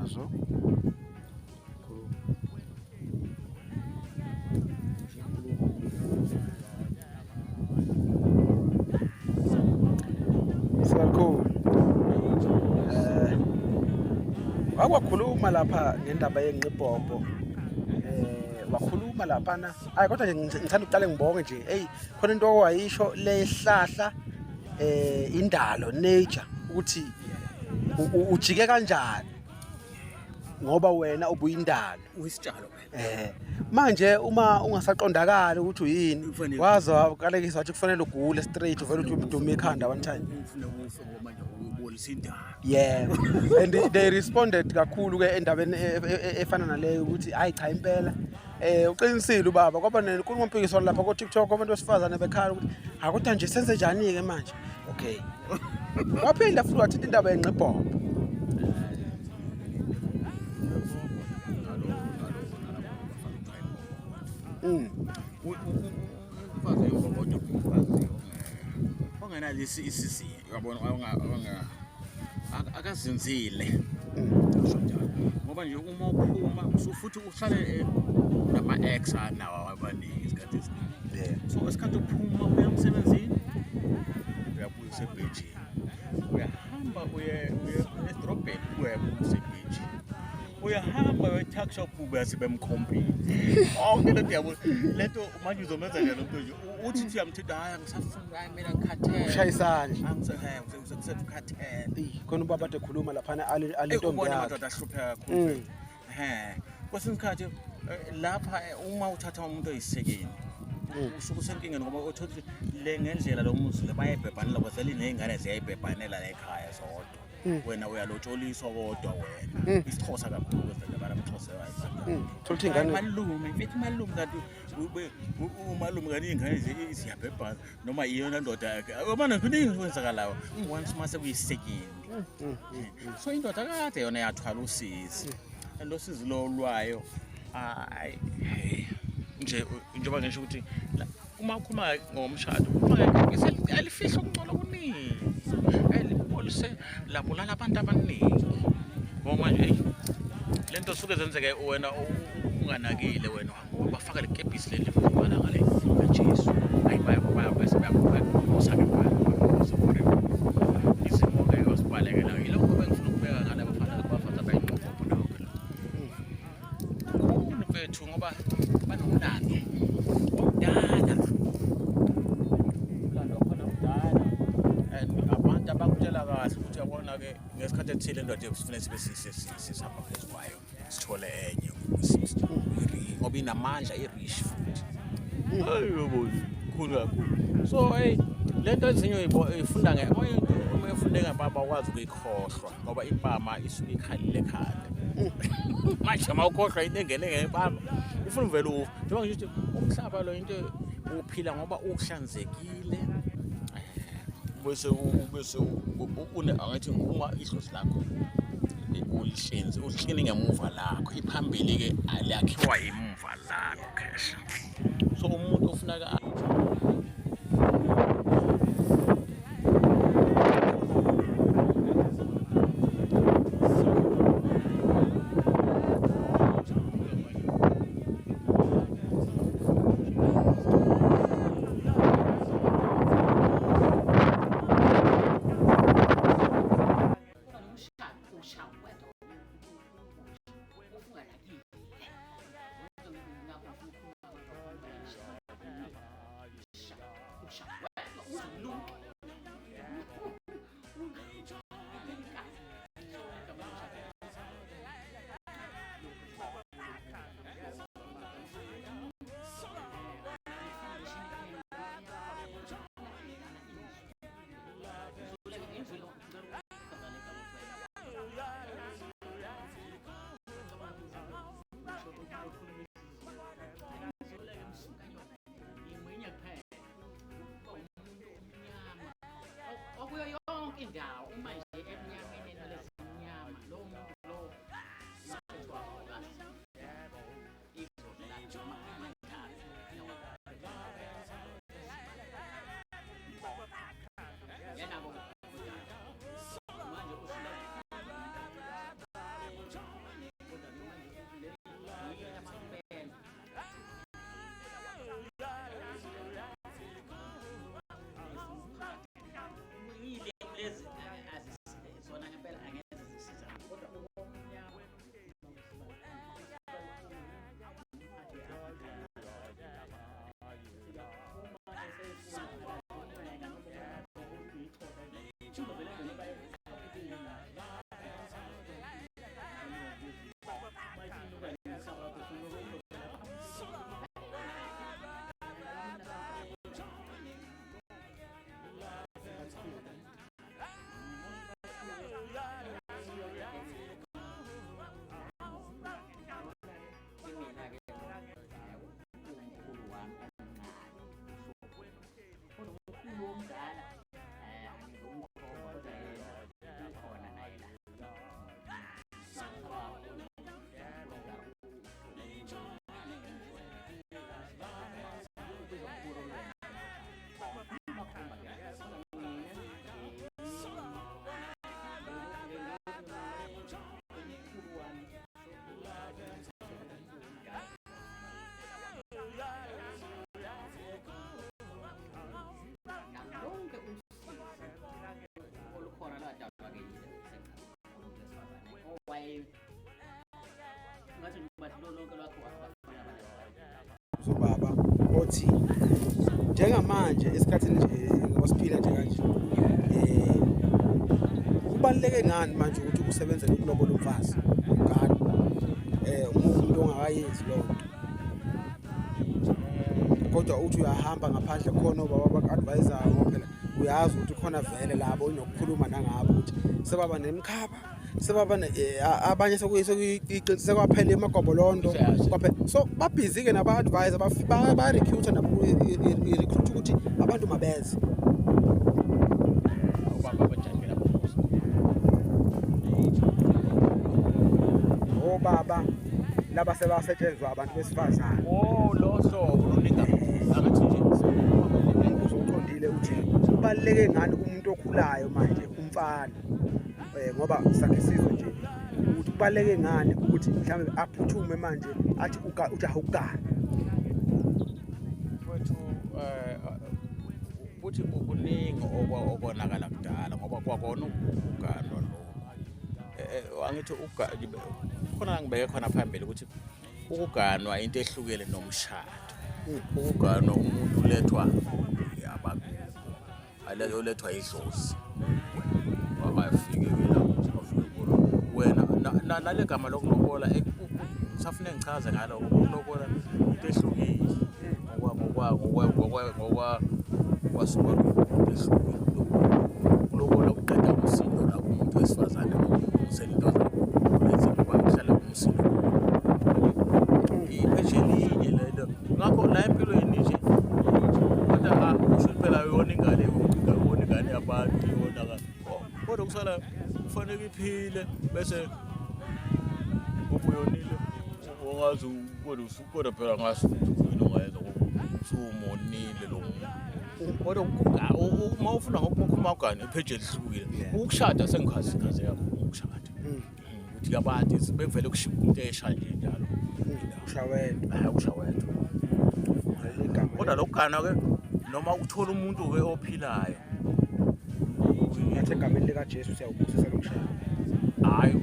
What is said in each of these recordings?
umbuzo. Wakhuluma lapha ngendaba yenqibhobho. Wakhuluma lapha na. Hayi kodwa nje ngithanda uqale ngibonge nje. Hey, khona into owayisho lehlahla indalo nature ukuthi ujike kanjani ngoba wena ubuyindalo uyisitshalo manje uma ungasaqondakala ukuthi uyini waza waqalekisa wathi kufanele ugule straight uvela uthi udume ikhanda one time ufuna ukufa ngoba manje ubolisa indalo and they responded kakhulu ke endabeni efana naleyo ukuthi hayi cha impela uqinisile ubaba kwaba nenkulumo mpikiswano lapha ku TikTok abantu besifazane bekhala ukuthi akutha nje senze njani ke manje okay waphinda futhi wathi indaba yenqibhobho ongenalisi isisi yabona akazinzile ngoba nje uma uphuma futhi uhlale nama-ex nawo abaningi isikhathi esiningi so isikhathi uphuma uya emsebenzini uyabuya usebhejini uyahamba uye edrobheni uyabuya usebhejini uyahamba we-tuckshop uyasibemkhompini onke lento yabo lento manje uzomenza njalo mntu nje uthi nje uyamthinta hayi angisafuni hayi mina ngikhathele ushayisana angisehayi usekukhathele khona ubaba ade khuluma lapha alintombi yakhe yakhe madoda ahlupheka kakhulu kwesinye isikhathi lapha uma uthatha umuntu oyisekeni usuke usenkingeni ngoba uthola le ngendlela lo muzi le bayayibhebhanela kwazela iney'ngane ziyayibhebhanela ekhaya zodwa wena uyalotsholiswa kodwa wena isixhosa kakhulu kwezinto abanamxhosa thola ingane malume mfethu malume kanti umalume kanti iy'ngane ziyabhebhana noma iyona ndoda yakhe abana kuningi kwenzakalayo once mase kuyisekeni so indoda kade yona yathwala usizi and usizi lo lwayo hayi nje njengoba ngisho ukuthi uma ukhuluma ngomshado alifihla ukuncolo kuningi elibolise lapho lala abantu abaningi ngoba nje lento suke zenzeke wena unganakile wena bafaka lekepisi leli mfana ngale kaJesu hayi bayabusake support izimo ke osibhalekela yilokho bengifuna ukubeka ngale bafana bayinqopho nakho mfethu ngoba banomlando omdala abantu abakutshela kahle ukuthi yabona ke ngesikhathi ethile indoda yokufuna sibe sisapha phezu kwayo sithole enye ngoba inamandla irish futhi ayobona khulu kakhulu so hey lento ezinye uyifunda uma ufunde ngababa wazi ukuyikhohlwa ngoba impama isuke ikhalile khanda manje mawukhohlwa into engene ngempama ufuna uvela ufa njengoba ngisho umhlaba lo into uphila ngoba uhlanzekile bese angathi uma ihlozi lakho ulihlenzi uhlini ngemuva lakho iphambili ke aliyakhiwa imuva lakho khesha so umuntu ufuneka Baba othi njengamanje esikhathini nje ngosiphila nje kanje kubaluleke ngani manje ukuthi usebenzele ukulobola umfazi ngani umuntu ongakayenzi lo kodwa uthi uyahamba ngaphandle khona ubaba bak-advisor ngoba phela uyazi ukuthi khona vele labo inokukhuluma nangabo ukuthi sebaba nemkhaba sebaba abanye sekwaphela emagobolondo kwaphela so babhizi ke naba-advisor ba-recruiter nabo recruit ukuthi abantu mabeze obaba laba sebasetshenzwa abantu besifazane lo hlobo luningi angathi nje uqondile uthi kubaluleke ngani kumuntu okhulayo manje umfana ngoba sakhe sizwe nje ukuthi kubaluleke ngani ukuthi mhlawumbe aphuthume manje athi ujaha ukugana wethu uthi kuningi okonakala kudala ngoba kwakona ukugana lo angithi khona ngibeke khona phambili ukuthi ukuganwa into ehlukile nomshado ukuganwa umuntu ulethwa abantu olethwa idlozi wabafike wena nale gama lokulobola safune ngichaze ngalo ukulobola into ehlukile ngoba kwasuka ehlukile ukulobola uqeda umsindo la umuntu wesifazane uselinto zakho kuhlala umsindo ipheshelinye lento ngakho la empilweni nje kodwa usho phela yona ingane yabantu yona kodwa kusala kufanele iphile bese ubuyonile ongazi kodwa phela ngazi ukuthi ungayenza usumonile lo kodwa uma ufuna ngokukhuluma ugane ipheje lihlukile ukushada sengikhazi yakho ukushada ukuthi abantu bevele kushiya umuntu esha nje njalo ushawethu kodwa lokugana ke noma uthola umuntu ke ophilayo yathi egameni likaJesu siyawubusisa lokushaya hayi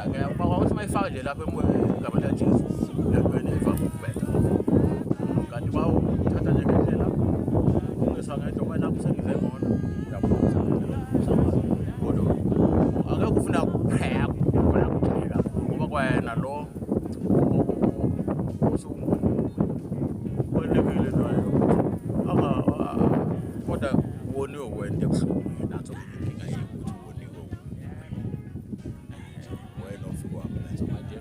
ngiyabona mayifaka nje lapha egameni likaJesu yakweni evanga ukubetha kanti bawuthatha nje ngendlela ungesangedwa wena kusengize ngona uyabuza kodwa akekho ufuna kupheka kujeka ngoba kwayena lo usukwelekile naye kodwa woniwe wena ebuhlungu nazo inkinga yokuthi woniwe wena ofika wenza manje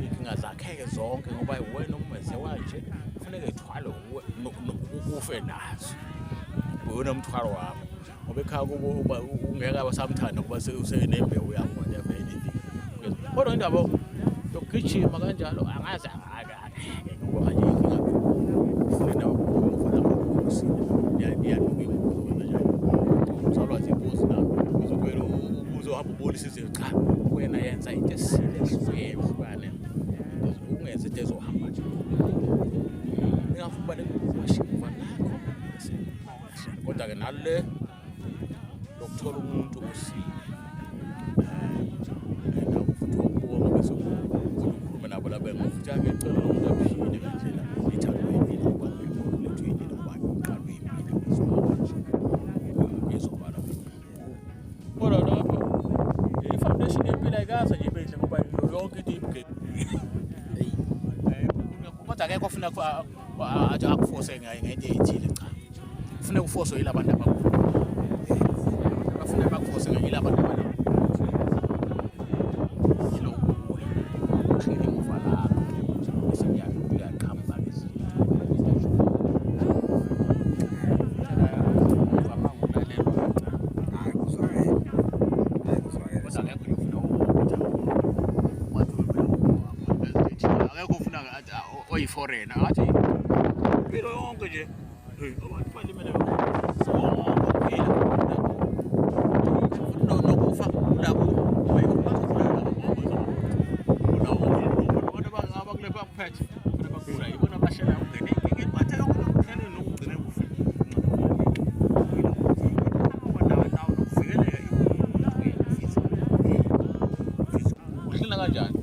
inkinga zakhe zonke ngoba wena umeze wanje kufanele ithwalo ufe nazo wena umthwalo wakho ngoba ekhaya kuba ungeke abasamthanda kuba usenembewu yakho whatever anything kodwa indaba yokugijima kanjalo angaze ngoba nje inkinga ufuna ukufana yanuka imbuzo wenza njani uzalwazi imbuzo na uzokwela uzohamba ubonisa cha wena yenza into ehlukene ungenze into ezohamba nje ngiyafuna ukushiva nakho kodwa ke nale lokuthola umuntu usile futhi ukubona bese ukhuluma nabo labenga futhi angecela umuntu aphile ngendlela ithandwe yini ngoba lethu yini ngoba uqalwe impilo ngizobala kodwa lapha i-foundation yempilo ayikaze nje ibenhle ngoba yonke into ibugeni kodwa akekho ofuna akufose ngento ethile cha ufuna ukufoswa yila bantu abakhulu bafuna bakufose ngayila bantu abakhulu oyiforeigner athi impilo yonke nje abantu balimele nokufa labo abakulepha kuphethe bakugula ibona bashela ungene inkinga bathe yonke lokugcina nokugcina kufa nawo nokuvikeleka kanjani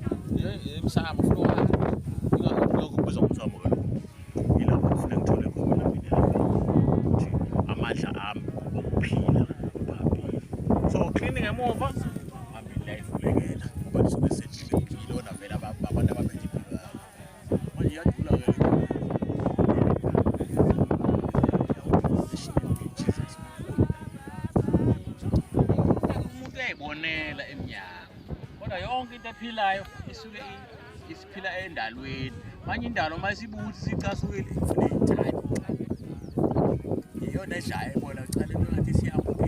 emsamo ufuna wazi ngakubizwa umsamo kaloku yilapho kufuneka ngithole khona mina ukuthi amandla ami okuphila phambili so cleaning emuva phambili layivulekela ngoba lisuke sejilona vele abantu abaphethe impilo yabo manje iyadula ke umuntu uyayibonela emnyango kodwa yonke into ephilayo isuke isiphila endalweni manje indalo masibuthi sicasukile ifune ithani iyona edlayo bona ucala into ngathi siyahamba